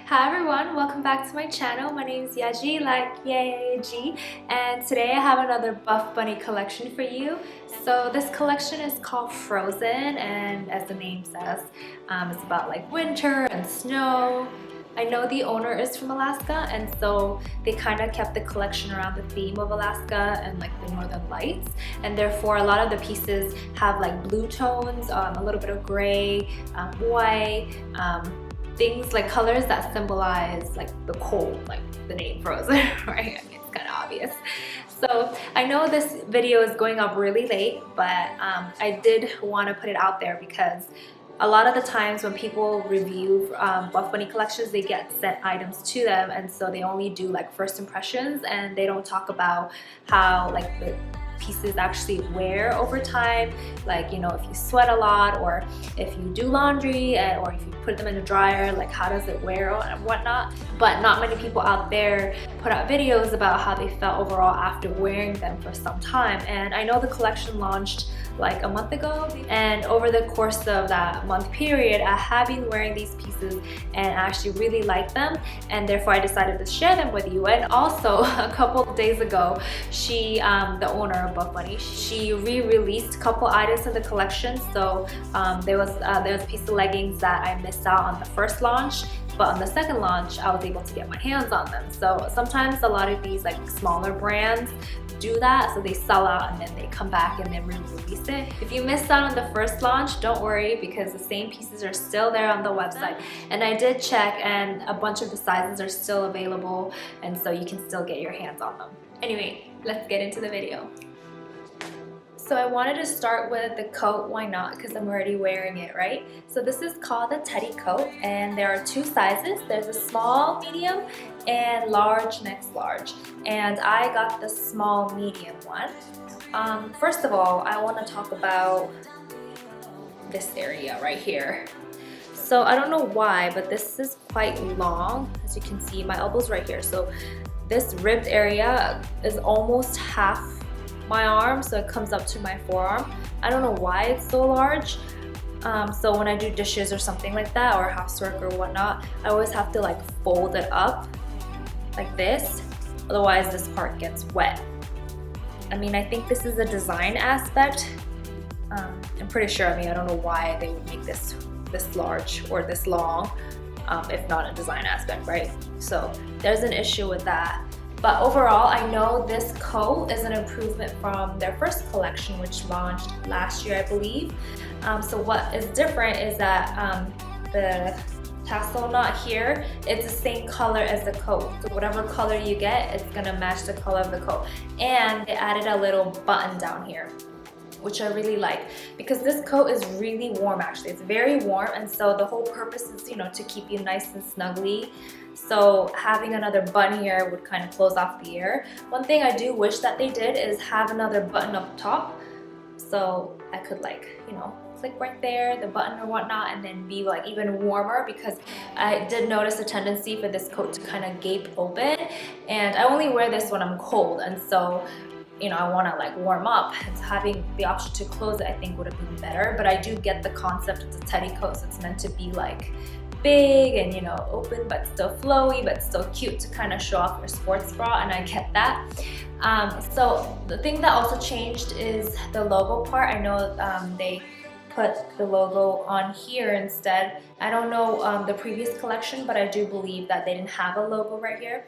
Hi everyone, welcome back to my channel. My name is Yaji, like Yaji, and today I have another Buff Bunny collection for you. So this collection is called Frozen, and as the name says, it's about like winter and snow. I know the owner is from Alaska, and so they kind of kept the collection around the theme of Alaska and like the northern lights, and therefore a lot of the pieces have like blue tones, a little bit of gray, white, things like colors that symbolize like the cold, like the name Frozen, right? I mean, it's kind of obvious. So I know this video is going up really late, but I did want to put it out there because a lot of the times when people review Buff Bunny collections, they get sent items to them, and so they only do like first impressions, and they don't talk about how like the pieces actually wear over time, like, you know, if you sweat a lot, or if you do laundry, or if you put them in the dryer, like how does it wear and whatnot. But not many people out there put out videos about how they felt overall after wearing them for some time. And I know the collection launched like a month ago, and over the course of that month period, I have been wearing these pieces and I actually really like them, and therefore I decided to share them with you. And also a couple of days ago, she, the owner of Buff Bunny, she re-released a couple items in the collection. So there was a piece of leggings that I missed out on the first launch, but on the second launch I was able to get my hands on them. So sometimes a lot of these like smaller brands do that, so they sell out and then they come back and then re-release it. If you missed out on the first launch, don't worry, because the same pieces are still there on the website, and I did check and a bunch of the sizes are still available, and so you can still get your hands on them. Anyway, let's get into the video. So I wanted to start with the coat, why not, because I'm already wearing it, right? So this is called the teddy coat, and there are two sizes. There's a small, medium, and large, next large. And I got the small medium one. First of all, I want to talk about this area right here. So I don't know why, but this is quite long. As you can see, my elbow's right here. So this ribbed area is almost half my arm, so it comes up to my forearm. I don't know why it's so large. So when I do dishes or something like that, or housework or whatnot, I always have to like fold it up like this, otherwise this part gets wet. I mean, I think this is a design aspect. I'm pretty sure, I mean, I don't know why they would make this large or this long, if not a design aspect, right? So there's an issue with that. But overall, I know this coat is an improvement from their first collection, which launched last year, I believe. So what is different is that the tassel knot here, it's the same color as the coat. So whatever color you get, it's gonna match the color of the coat. And they added a little button down here, which I really like, because this coat is really warm actually. It's very warm, and so the whole purpose is, you know, to keep you nice and snuggly. So having another button here would kind of close off the air. One thing I do wish that they did is have another button up top, so I could, like, you know, click right there, the button or whatnot, and then be like even warmer, because I did notice a tendency for this coat to kind of gape open, and I only wear this when I'm cold, and so, you know, I want to like warm up, and so having the option to close it I think would have been better. But I do get the concept of the teddy coat, so it's meant to be like big and, you know, open but still flowy but still cute to kind of show off your sports bra, and I get that. So the thing that also changed is the logo part. I know they put the logo on here instead. I don't know the previous collection, but I do believe that they didn't have a logo right here.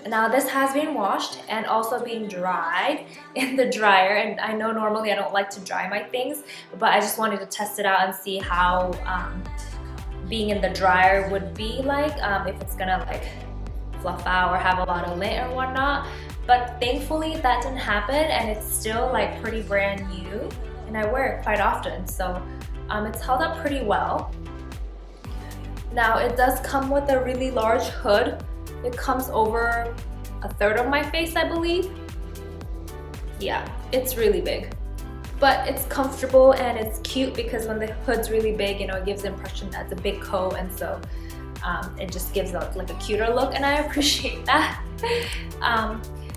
Now this has been washed and also being dried in the dryer, and I know normally I don't like to dry my things, but I just wanted to test it out and see how being in the dryer would be like, if it's gonna like fluff out or have a lot of lint or whatnot. But thankfully that didn't happen, and it's still like pretty brand new, and I wear it quite often, so it's held up pretty well. Now it does come with a really large hood. It comes over a third of my face, I believe. Yeah, it's really big, but it's comfortable and it's cute, because when the hood's really big, you know, it gives the impression that it's a big coat, and so it just gives like a cuter look, and I appreciate that.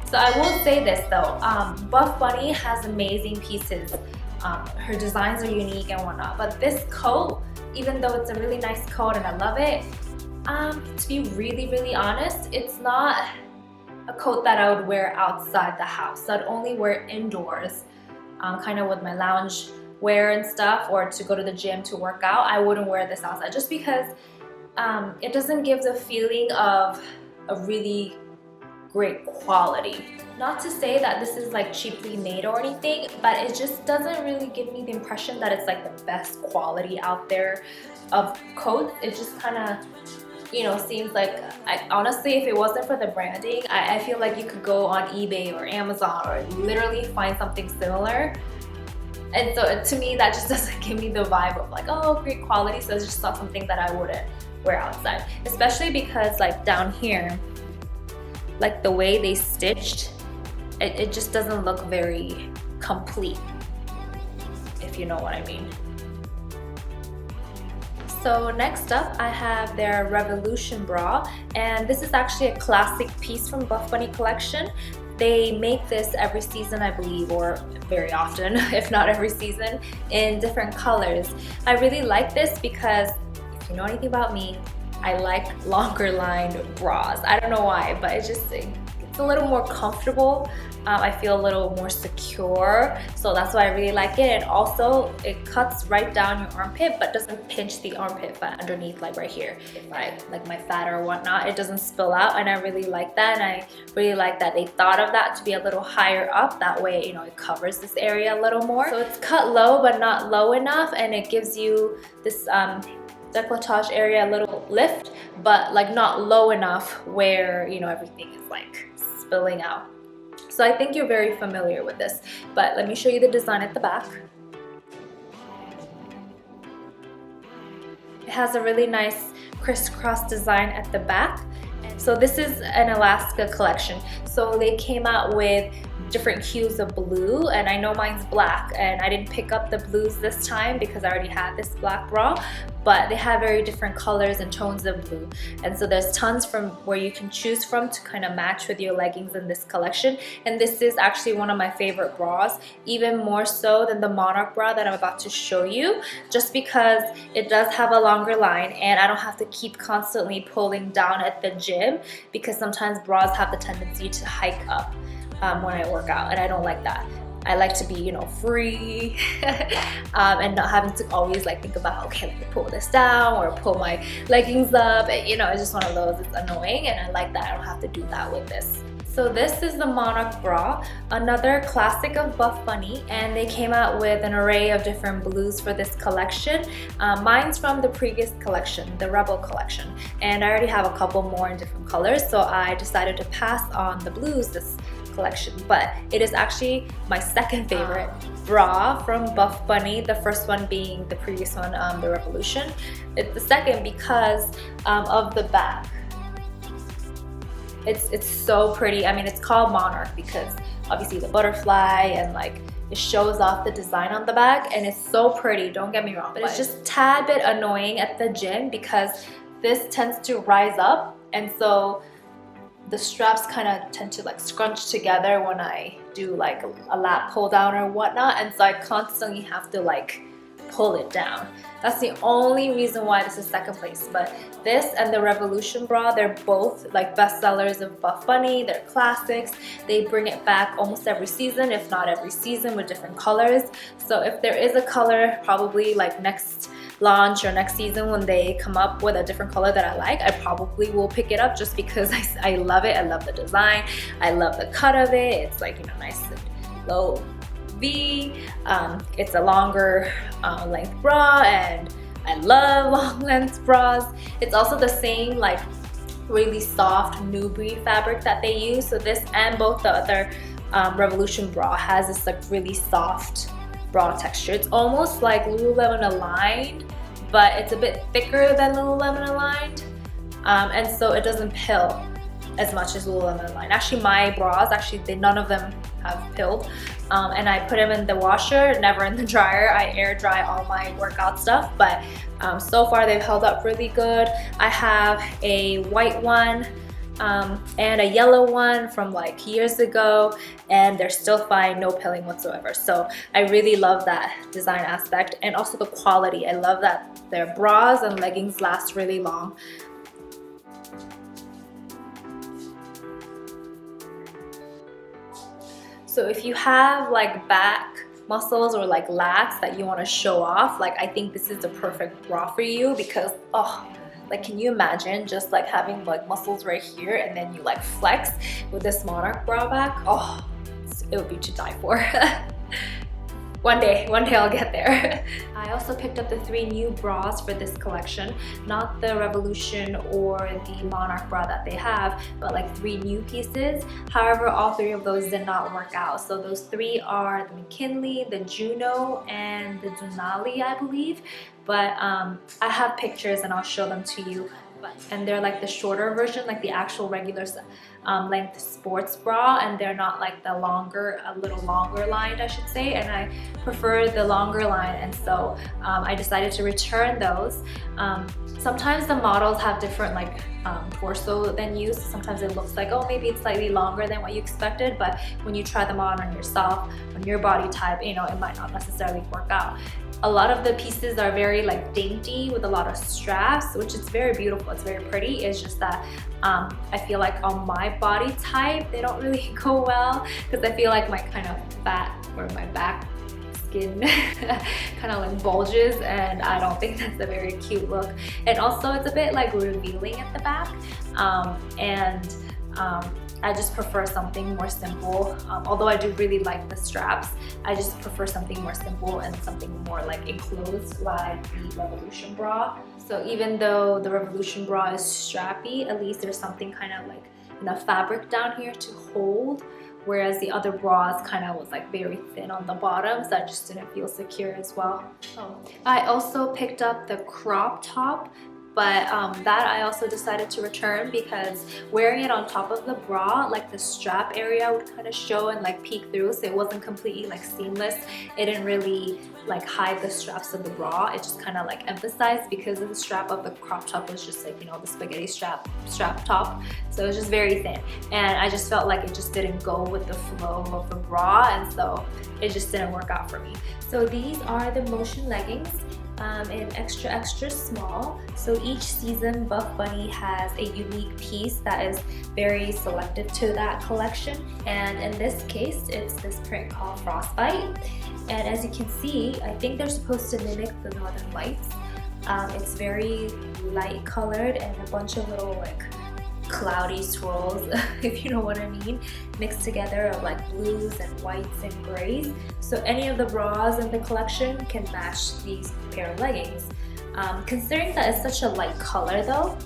So I will say this though, Buff Bunny has amazing pieces. Her designs are unique and whatnot, but this coat, even though it's a really nice coat and I love it, To be really honest, it's not a coat that I would wear outside the house. I'd only wear indoors, kind of with my lounge wear and stuff, or to go to the gym to work out. I wouldn't wear this outside just because it doesn't give the feeling of a really great quality. Not to say that this is like cheaply made or anything, but it just doesn't really give me the impression that it's like the best quality out there of coats. It just kind of, you know, seems like, honestly, if it wasn't for the branding, I feel like you could go on eBay or Amazon or literally find something similar. And so to me, that just doesn't give me the vibe of like, oh, great quality. So it's just not something that I wouldn't wear outside, especially because like down here, like the way they stitched, it just doesn't look very complete, if you know what I mean. So next up, I have their Revolution bra, and this is actually a classic piece from Buff Bunny collection. They make this every season, I believe, or very often, if not every season, in different colors. I really like this because, if you know anything about me, I like longer lined bras. I don't know why, but it's a little more comfortable. I feel a little more secure, so that's why I really like it. And also, it cuts right down your armpit, but doesn't pinch the armpit fat underneath, like right here. If I like my fat or whatnot, it doesn't spill out, and I really like that. And I really like that they thought of that to be a little higher up. That way, you know, it covers this area a little more. So it's cut low, but not low enough, and it gives you this decolletage area a little lift, but like not low enough where, you know, everything is like spilling out. So I think you're very familiar with this, but let me show you the design at the back. It has a really nice crisscross design at the back. So this is an Alaska collection. So they came out with different hues of blue, and I know mine's black, and I didn't pick up the blues this time because I already had this black bra, but they have very different colors and tones of blue. And so there's tons from where you can choose from to kind of match with your leggings in this collection. And this is actually one of my favorite bras, even more so than the Monarch bra that I'm about to show you, just because it does have a longer line and I don't have to keep constantly pulling down at the gym, because sometimes bras have the tendency to hike up when I work out, and I don't like that. I like to be, you know, free and not having to always like think about, okay, let me pull this down or pull my leggings up. You know, it's just one of those, it's annoying, and I like that I don't have to do that with this. So this is the Monarch bra, another classic of Buff Bunny, and they came out with an array of different blues for this collection. Mine's from the previous collection, the Rebel collection, and I already have a couple more in different colors, so I decided to pass on the blues this collection. But it is actually my second favorite bra from Buff Bunny, the first one being the previous one, the Revolution. It's the second because of the back. It's so pretty. I mean, it's called Monarch because obviously the butterfly, and like it shows off the design on the back, and it's so pretty, don't get me wrong, but it's just a tad bit annoying at the gym because this tends to rise up, and so the straps kind of tend to like scrunch together when I do like a lat pull down or whatnot, and so I constantly have to like pull it down. That's the only reason why this is second place. But this and the Revolution bra, they're both like bestsellers of Buff Bunny. They're classics. They bring it back almost every season, if not every season, with different colors. So if there is a color, probably like next launch or next season when they come up with a different color that I like, I probably will pick it up just because I love it. I love the design. I love the cut of it. It's like, you know, nice and low V. It's a longer length bra, and I love long length bras. It's also the same like really soft Nubri fabric that they use. So this and both the other Revolution bra has this like really soft bra texture. It's almost like Lululemon aligned, but it's a bit thicker than Lululemon aligned, and so it doesn't pill as much as Lululemon aligned. Actually, my bras, none of them have pilled, and I put them in the washer, never in the dryer. I air dry all my workout stuff, but so far they've held up really good. I have a white one and a yellow one from like years ago, and they're still fine, no pilling whatsoever. So I really love that design aspect, and also the quality. I love that their bras and leggings last really long. So if you have like back muscles or like lats that you want to show off, like I think this is the perfect bra for you, because oh, like can you imagine just like having like muscles right here and then you like flex with this Monarch bra back? Oh, it would be to die for. One day I'll get there. I also picked up the 3 new bras for this collection, not the Revolution or the Monarch bra that they have, but like 3 new pieces. However, all 3 of those did not work out. So those 3 are the Mckinley, the Juneau, and the Denali, I believe. But I have pictures and I'll show them to you. And they're like the shorter version, like the actual regular length sports bra, and they're not like the longer, a little longer lined I should say, and I prefer the longer line, and so I decided to return those. Sometimes the models have different like torso than you, so sometimes it looks like, oh, maybe it's slightly longer than what you expected, but when you try them on yourself, on your body type, you know, it might not necessarily work out. A lot of the pieces are very like dainty with a lot of straps, which is very beautiful, it's very pretty. It's just that I feel like on my body type they don't really go well, because I feel like my kind of fat or my back skin kind of like bulges, and I don't think that's a very cute look. And also it's a bit like revealing at the back, I just prefer something more simple. Although I do really like the straps, I just prefer something more simple and something more like enclosed, like the Revolution bra. So even though the Revolution bra is strappy, at least there's something kind of like enough fabric down here to hold, whereas the other bras kind of was like very thin on the bottom, so I just didn't feel secure as well. I also picked up the crop top, but that I also decided to return, because wearing it on top of the bra, like the strap area would kind of show and like peek through, so it wasn't completely like seamless. It didn't really like hide the straps of the bra, it just kind of like emphasized, because the strap of the crop top was just like, you know, the spaghetti strap top, so it was just very thin, and I just felt like it just didn't go with the flow of the bra, and so it just didn't work out for me. So these are the Motion leggings in extra small. So each season Buff Bunny has a unique piece that is very selective to that collection, and in this case it's this print called Frostbite, and as you can see, I think they're supposed to mimic the Northern Lights. It's very light colored and a bunch of little like cloudy swirls, if you know what I mean, mixed together of like blues and whites and grays. So any of the bras in the collection can match these pair of leggings. Considering that it's such a light color though,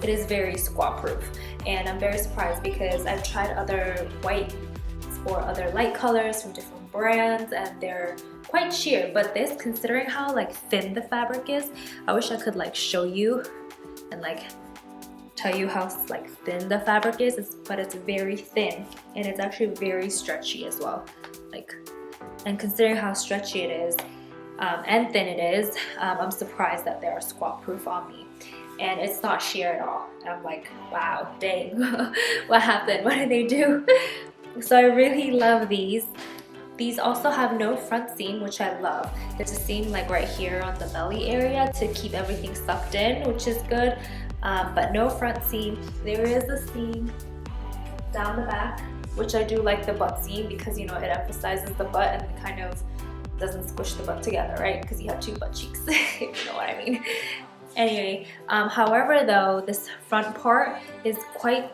it is very squat proof, and I'm very surprised because I've tried other whites or other light colors from different brands and they're quite sheer, but this, considering how like thin the fabric is, I wish I could like show you and like tell you how like thin the fabric is, but it's very thin and it's actually very stretchy as well. Like, and considering how stretchy it is and thin it is, I'm surprised that they are squat proof on me, and it's not sheer at all. I'm like, wow, dang, what happened? What did they do? So I really love these. These also have no front seam, which I love. There's a seam like right here on the belly area to keep everything sucked in, which is good. But no front seam. There is a seam down the back, which I do like the butt seam, because you know it emphasizes the butt and it kind of doesn't squish the butt together, right? Because you have 2 butt cheeks, if you know what I mean. Anyway, however though, this front part is quite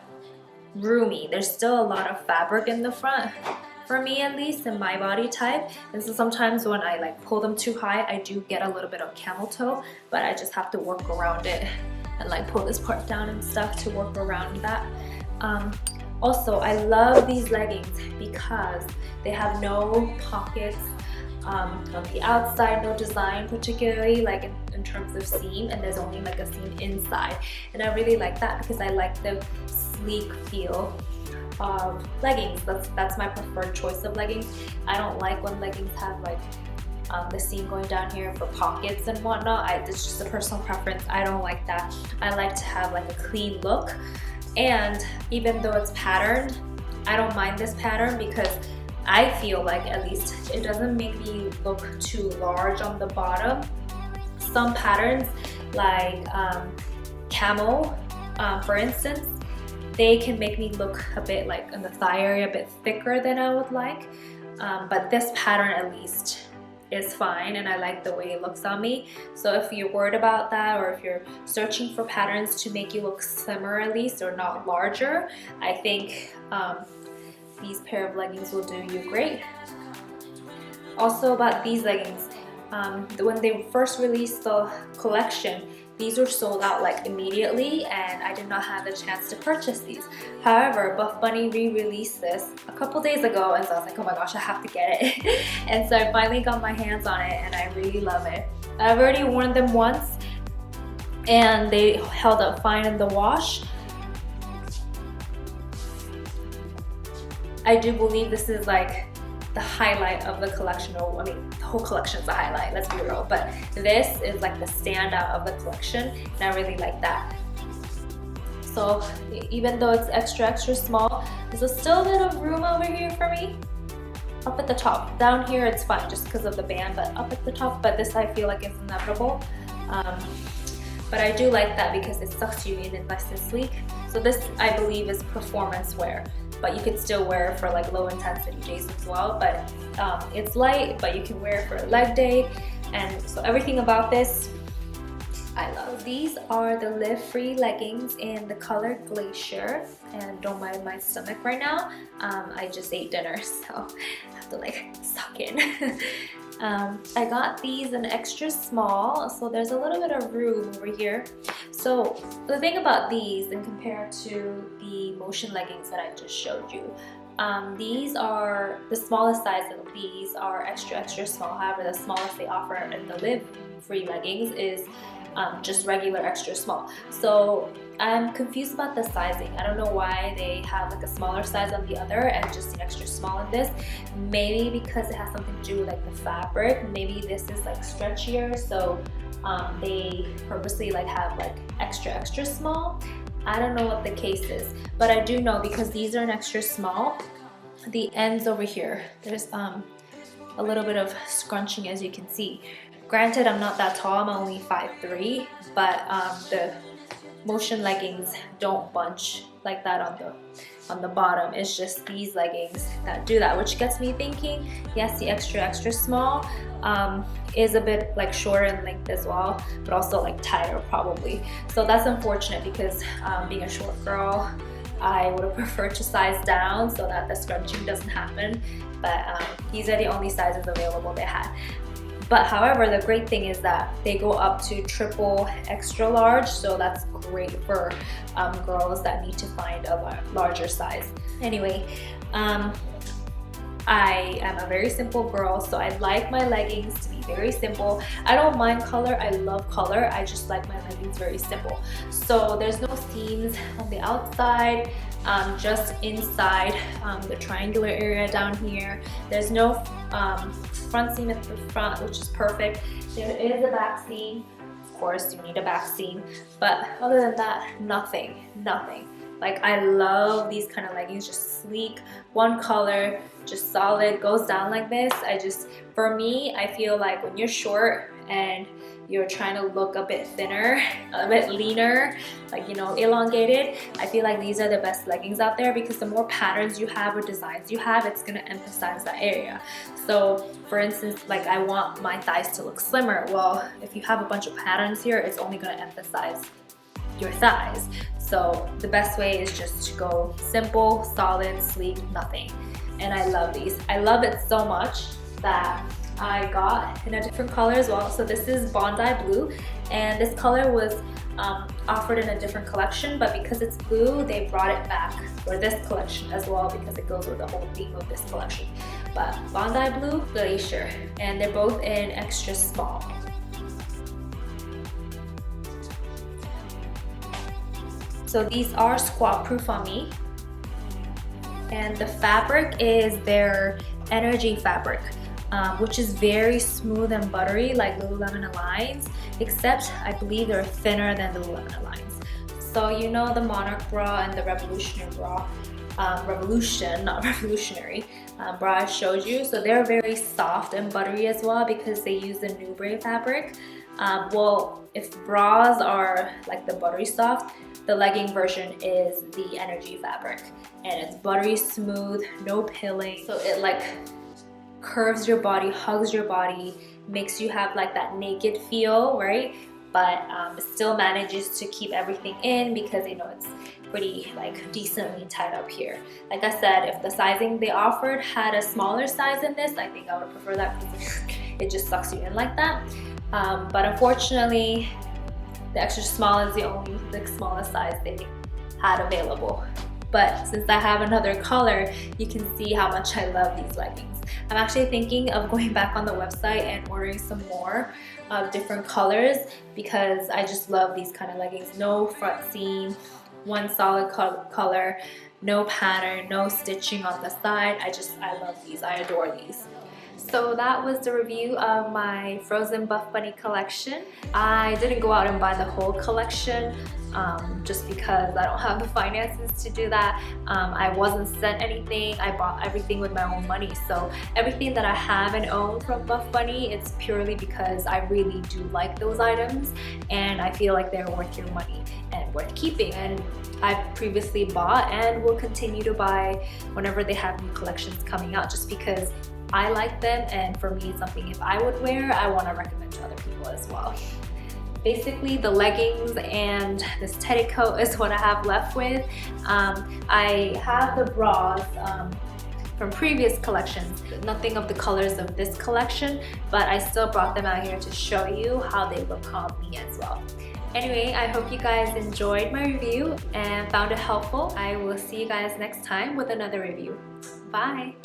roomy. There's still a lot of fabric in the front, for me at least, in my body type, and so sometimes when I like pull them too high, I do get a little bit of camel toe, but I just have to work around it and like pull this part down and stuff to work around that. Also, I love these leggings because they have no pockets on the outside, no design particularly like in terms of seam, and there's only like a seam inside, and I really like that because I like the sleek feel of leggings. That's my preferred choice of leggings. I don't like when leggings have like the seam going down here for pockets and whatnot. It's just a personal preference. I don't like that. I like to have like a clean look, and even though it's patterned, I don't mind this pattern because I feel like at least it doesn't make me look too large on the bottom. Some patterns like camel, for instance, they can make me look a bit like in the thigh area a bit thicker than I would like, but this pattern at least is fine, and I like the way it looks on me. So if you're worried about that, or if you're searching for patterns to make you look slimmer at least, or not larger, I think these pair of leggings will do you great. Also about these leggings, when they first released the collection, these were sold out like immediately, and I did not have the chance to purchase these. However, Buff Bunny re-released this a couple days ago, and so I was like, oh my gosh, I have to get it. And so I finally got my hands on it, and I really love it. I've already worn them once, and they held up fine in the wash. I do believe this is like the highlight of the collection, or I mean the whole collection is a highlight, let's be real, but this is like the standout of the collection, and I really like that. So even though it's extra small, there's still a bit of room over here for me up at the top. Down here it's fine just because of the band, but up at the top, but this I feel like is inevitable. But I do like that because it sucks you in and nice and sleek. So this I believe is performance wear, but you could still wear it for like low intensity days as well. But it's light, but you can wear it for a leg day, and so everything about this I love. These are the Live Free leggings in the color Glacier, and don't mind my stomach right now. I just ate dinner, so I have to like suck in. I got these in extra small, so there's a little bit of room over here. So the thing about these, and compared to the motion leggings that I just showed you, these are the smallest size of these are extra small. However, the smallest they offer in the Live Free leggings is just regular extra small. So I'm confused about the sizing. I don't know why they have like a smaller size on the other and just an extra small in this. Maybe because it has something to do with like the fabric. Maybe this is like stretchier, so they purposely like have like extra small. I don't know what the case is, but I do know because these are an extra small, the ends over here, there's a little bit of scrunching, as you can see. Granted, I'm not that tall, I'm only 5'3", but the motion leggings don't bunch like that on the bottom. It's just these leggings that do that, which gets me thinking, yes, the extra small is a bit like shorter in length as well, but also like tighter probably. So that's unfortunate because being a short girl, I would have preferred to size down so that the scrunching doesn't happen, but these are the only sizes available they had. But however, the great thing is that they go up to triple extra large, so that's great for girls that need to find a larger size. Anyway, I am a very simple girl, so I like my leggings to be very simple. I don't mind color, I love color, I just like my leggings very simple. So there's no seams on the outside, just inside the triangular area down here. There's no front seam at the front, which is perfect. There is a back seam. Of course, you need a back seam, but other than that, nothing. Like, I love these kind of leggings, just sleek, one color, just solid, goes down like this. For me, I feel like when you're short and you're trying to look a bit thinner, a bit leaner, like, you know, elongated, I feel like these are the best leggings out there because the more patterns you have or designs you have, it's gonna emphasize that area. So for instance, like, I want my thighs to look slimmer. Well, if you have a bunch of patterns here, it's only gonna emphasize your thighs. So the best way is just to go simple, solid, sleek, nothing. And I love these. I love it so much that I got in a different color as well. So this is Bondi blue, and this color was offered in a different collection, but because it's blue, they brought it back for this collection as well because it goes with the whole theme of this collection. But Bondi blue, Glacier, and they're both in extra small. So these are squat proof on me, and the fabric is their energy fabric, which is very smooth and buttery like Lululemon Aligns, except I believe they're thinner than the Lululemon Aligns. So you know the Monarch Bra and the Revolutionary Bra, not revolutionary, bra I showed you. So they're very soft and buttery as well because they use the Nubray fabric. Well, if bras are like the buttery soft, The legging version is the energy fabric, and it's buttery smooth, no pilling, so it like curves your body, hugs your body, makes you have like that naked feel, right? But it still manages to keep everything in because you know it's pretty like decently tied up here. Like I said, if the sizing they offered had a smaller size in this, I think I would prefer that because it just sucks you in like that. But unfortunately, the extra small is the only like smallest size they had available. But since I have another color, you can see how much I love these leggings. I'm actually thinking of going back on the website and ordering some more different colors because I just love these kind of leggings. No front seam, one solid color, no pattern, no stitching on the side. I love these. I adore these. So that was the review of my Frozen Buff Bunny collection. I didn't go out and buy the whole collection just because I don't have the finances to do that. I wasn't sent anything. I bought everything with my own money. So everything that I have and own from Buff Bunny, it's purely because I really do like those items and I feel like they're worth your money and worth keeping. And I've previously bought and will continue to buy whenever they have new collections coming out just because I like them, and for me it's something if I would wear, I want to recommend to other people as well. Basically the leggings and this teddy coat is what I have left with. I have the bras from previous collections, nothing of the colors of this collection, but I still brought them out here to show you how they look on me as well. Anyway, I hope you guys enjoyed my review and found it helpful. I will see you guys next time with another review. Bye!